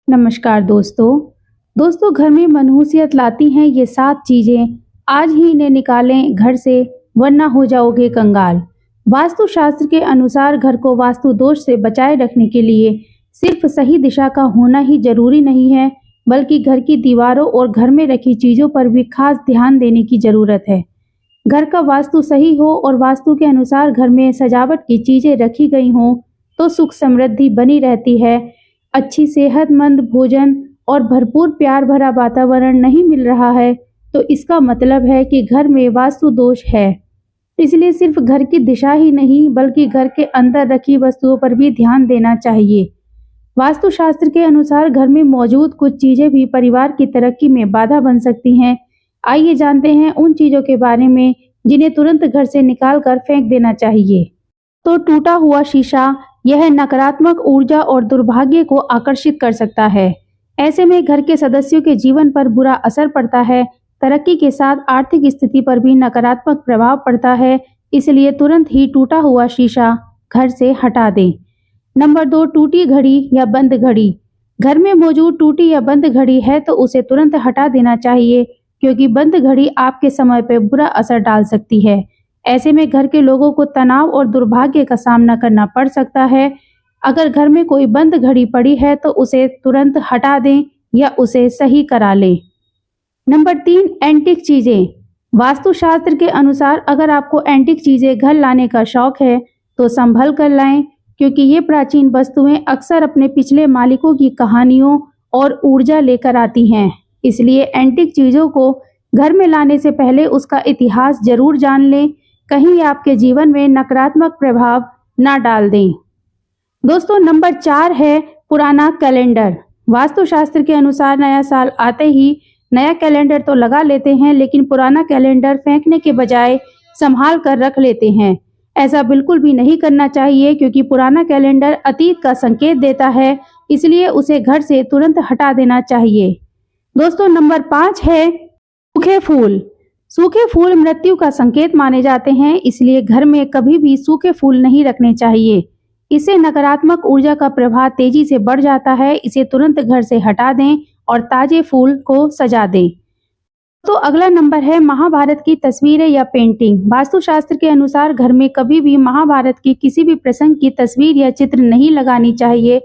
नमस्कार दोस्तों घर में मनहूसियत लाती हैं ये 7 चीजें। आज ही इन्हें निकालें घर से, वरना हो जाओगे कंगाल। वास्तु शास्त्र के अनुसार घर को वास्तु दोष से बचाए रखने के लिए सिर्फ सही दिशा का होना ही जरूरी नहीं है, बल्कि घर की दीवारों और घर में रखी चीजों पर भी खास ध्यान देने की जरूरत है। घर का वास्तु सही हो और वास्तु के अनुसार घर में सजावट की चीजें रखी गई हों तो सुख समृद्धि बनी रहती है। अच्छी सेहतमंद भोजन और भरपूर प्यार भरा वातावरण नहीं मिल रहा है तो इसका मतलब है कि घर में वास्तु दोष है। इसलिए सिर्फ घर की दिशा ही नहीं, बल्कि घर के अंदर रखी वस्तुओं पर भी ध्यान देना चाहिए। वास्तु शास्त्र के अनुसार घर में मौजूद कुछ चीजें भी परिवार की तरक्की में बाधा बन सकती हैं। आइए जानते हैं उन चीजों के बारे में जिन्हें तुरंत घर से निकाल कर फेंक देना चाहिए। तो टूटा हुआ शीशा, यह नकारात्मक ऊर्जा और दुर्भाग्य को आकर्षित कर सकता है। ऐसे में घर के सदस्यों के जीवन पर बुरा असर पड़ता है। तरक्की के साथ आर्थिक स्थिति पर भी नकारात्मक प्रभाव पड़ता है। इसलिए तुरंत ही टूटा हुआ शीशा घर से हटा दें। नंबर 2, टूटी घड़ी या बंद घड़ी। घर में मौजूद टूटी या बंद घड़ी है तो उसे तुरंत हटा देना चाहिए, क्योंकि बंद घड़ी आपके समय पर बुरा असर डाल सकती है। ऐसे में घर के लोगों को तनाव और दुर्भाग्य का सामना करना पड़ सकता है। अगर घर में कोई बंद घड़ी पड़ी है तो उसे तुरंत हटा दें या उसे सही करा लें। नंबर 3, एंटीक चीजें। वास्तुशास्त्र के अनुसार अगर आपको एंटीक चीजें घर लाने का शौक है तो संभल कर लाएं, क्योंकि ये प्राचीन वस्तुएं अक्सर अपने पिछले मालिकों की कहानियों और ऊर्जा लेकर आती हैं। इसलिए एंटीक चीजों को घर में लाने से पहले उसका इतिहास जरूर जान लें, कहीं आपके जीवन में नकारात्मक प्रभाव ना डाल दें। दोस्तों, नंबर 4 है पुराना कैलेंडर। वास्तुशास्त्र के अनुसार नया साल आते ही नया कैलेंडर तो लगा लेते हैं, लेकिन पुराना कैलेंडर फेंकने के बजाय संभाल कर रख लेते हैं। ऐसा बिल्कुल भी नहीं करना चाहिए, क्योंकि पुराना कैलेंडर अतीत का संकेत देता है। इसलिए उसे घर से तुरंत हटा देना चाहिए। दोस्तों, नंबर 5 है सूखे फूल। सूखे फूल मृत्यु का संकेत माने जाते हैं, इसलिए घर में कभी भी सूखे फूल नहीं रखने चाहिए। इससे नकारात्मक ऊर्जा का प्रभाव तेजी से बढ़ जाता है। इसे तुरंत घर से हटा दें और ताजे फूल को सजा दें। तो अगला नंबर है महाभारत की तस्वीरें या पेंटिंग। वास्तुशास्त्र के अनुसार घर में कभी भी महाभारत की किसी भी प्रसंग की तस्वीर या चित्र नहीं लगानी चाहिए।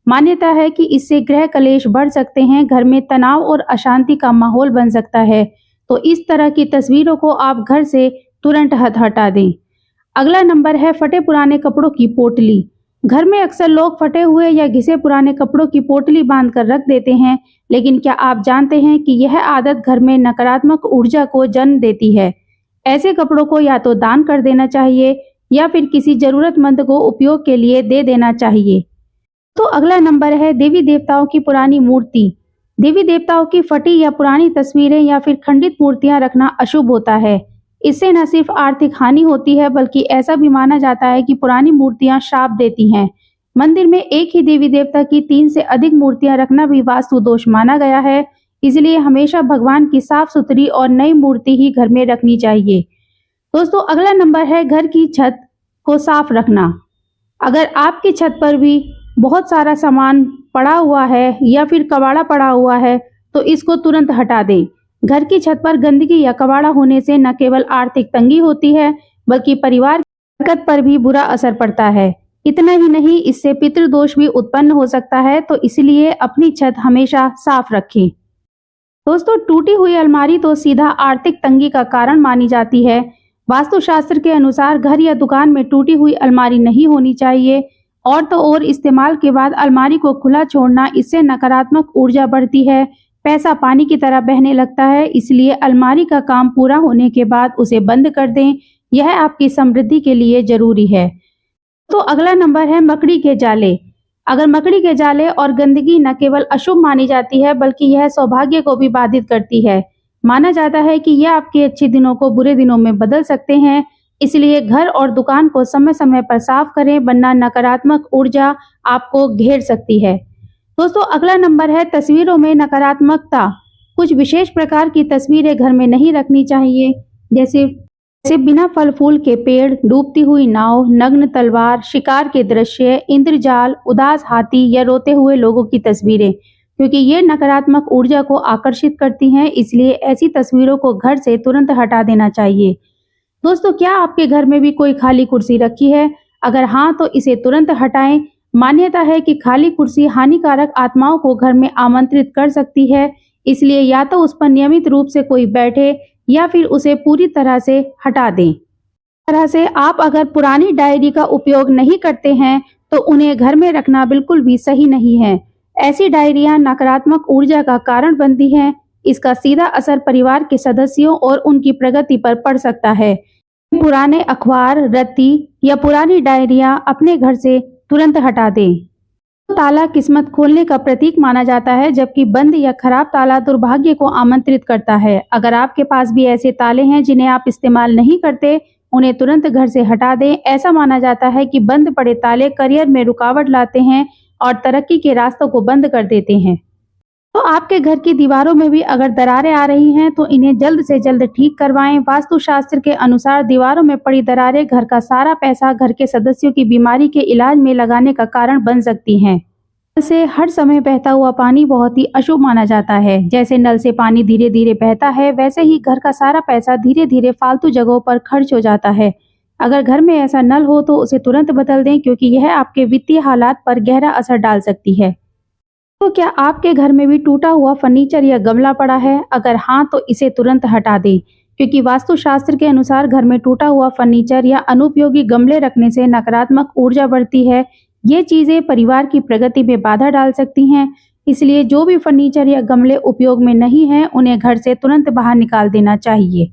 मान्यता है कि इससे ग्रह कलेश बढ़ सकते हैं, घर में तनाव और अशांति का माहौल बन सकता है। तो इस तरह की तस्वीरों को आप घर से तुरंत हटा दें। अगला नंबर है फटे पुराने कपड़ों की पोटली। घर में अक्सर लोग फटे हुए या घिसे पुराने कपड़ों की पोटली बांधकर रख देते हैं, लेकिन क्या आप जानते हैं कि यह आदत घर में नकारात्मक ऊर्जा को जन्म देती है। ऐसे कपड़ों को या तो दान कर देना चाहिए या फिर किसी जरूरतमंद को उपयोग के लिए दे देना चाहिए। तो अगला नंबर है देवी देवताओं की पुरानी मूर्ति। देवी देवताओं की फटी या पुरानी तस्वीरें या फिर खंडित मूर्तियां रखना अशुभ होता है। इससे न सिर्फ आर्थिक हानि होती है, बल्कि ऐसा भी माना जाता है कि पुरानी मूर्तियां श्राप देती हैं। मंदिर में एक ही देवी देवता की 3 से अधिक मूर्तियां रखना भी वास्तु दोष माना गया है। इसलिए हमेशा भगवान की साफ सुथरी और नई मूर्ति ही घर में रखनी चाहिए। दोस्तों, अगला नंबर है घर की छत को साफ रखना। अगर आपकी छत पर भी बहुत सारा सामान पड़ा हुआ है या फिर कबाड़ा पड़ा हुआ है तो इसको तुरंत हटा दें। घर की छत पर गंदगी या कबाड़ा होने से न केवल आर्थिक तंगी होती है, बल्कि परिवार की बरकत पर भी बुरा असर पड़ता है। इतना ही नहीं, इससे पितृदोष भी उत्पन्न हो सकता है, तो इसलिए अपनी छत हमेशा साफ रखें। दोस्तों, टूटी हुई अलमारी तो सीधा आर्थिक तंगी का कारण मानी जाती है। वास्तुशास्त्र के अनुसार घर या दुकान में टूटी हुई अलमारी नहीं होनी चाहिए। और तो और इस्तेमाल के बाद अलमारी को खुला छोड़ना, इससे नकारात्मक ऊर्जा बढ़ती है, पैसा पानी की तरह बहने लगता है। इसलिए अलमारी का काम पूरा होने के बाद उसे बंद कर दें। यह आपकी समृद्धि के लिए जरूरी है। तो अगला नंबर है मकड़ी के जाले। अगर मकड़ी के जाले और गंदगी न केवल अशुभ मानी जाती है, बल्कि यह सौभाग्य को भी बाधित करती है। माना जाता है कि यह आपके अच्छे दिनों को बुरे दिनों में बदल सकते हैं। इसलिए घर और दुकान को समय समय पर साफ करें, वरना नकारात्मक ऊर्जा आपको घेर सकती है। दोस्तों, अगला नंबर है तस्वीरों में नकारात्मकता। कुछ विशेष प्रकार की तस्वीरें घर में नहीं रखनी चाहिए, जैसे बिना फल फूल के पेड़, डूबती हुई नाव, नग्न तलवार, शिकार के दृश्य, इंद्रजाल, उदास हाथी या रोते हुए लोगों की तस्वीरें, क्योंकि ये नकारात्मक ऊर्जा को आकर्षित करती हैं, इसलिए ऐसी तस्वीरों को घर से तुरंत हटा देना चाहिए। दोस्तों, क्या आपके घर में भी कोई खाली कुर्सी रखी है? अगर हाँ, तो इसे तुरंत हटाएं। मान्यता है कि खाली कुर्सी हानिकारक आत्माओं को घर में आमंत्रित कर सकती है, इसलिए या तो उस पर नियमित रूप से कोई बैठे या फिर उसे पूरी तरह से हटा दें। इस तरह से आप अगर पुरानी डायरी का उपयोग नहीं करते हैं, तो उन्हें घर में रखना बिल्कुल भी सही नहीं है। ऐसी डायरियां नकारात्मक ऊर्जा का कारण बनती हैं। इसका सीधा असर परिवार के सदस्यों और उनकी प्रगति पर पड़ सकता है। पुराने अखबार, रत्ती या पुरानी डायरियां अपने घर से तुरंत हटा दें। ताला किस्मत खोलने का प्रतीक माना जाता है, जबकि बंद या खराब ताला दुर्भाग्य को आमंत्रित करता है। अगर आपके पास भी ऐसे ताले हैं जिन्हें आप इस्तेमाल नहीं करते, उन्हें तुरंत घर से हटा दें। ऐसा माना जाता है कि बंद पड़े ताले करियर में रुकावट लाते हैं और तरक्की के रास्तों को बंद कर देते हैं। तो आपके घर की दीवारों में भी अगर दरारें आ रही हैं, तो इन्हें जल्द से जल्द ठीक करवाएं। वास्तुशास्त्र के अनुसार दीवारों में पड़ी दरारें घर का सारा पैसा घर के सदस्यों की बीमारी के इलाज में लगाने का कारण बन सकती हैं। नल से हर समय बहता हुआ पानी बहुत ही अशुभ माना जाता है। जैसे नल से पानी धीरे धीरे बहता है, वैसे ही घर का सारा पैसा धीरे धीरे फालतू जगहों पर खर्च हो जाता है। अगर घर में ऐसा नल हो तो उसे तुरंत बदल दें, क्योंकि यह आपके वित्तीय हालात पर गहरा असर डाल सकती है। तो क्या आपके घर में भी टूटा हुआ फर्नीचर या गमला पड़ा है? अगर हाँ, तो इसे तुरंत हटा दें, क्योंकि वास्तुशास्त्र के अनुसार घर में टूटा हुआ फर्नीचर या अनुपयोगी गमले रखने से नकारात्मक ऊर्जा बढ़ती है। ये चीजें परिवार की प्रगति में बाधा डाल सकती हैं, इसलिए जो भी फर्नीचर या गमले उपयोग में नहीं हैं, उन्हें घर से तुरंत बाहर निकाल देना चाहिए।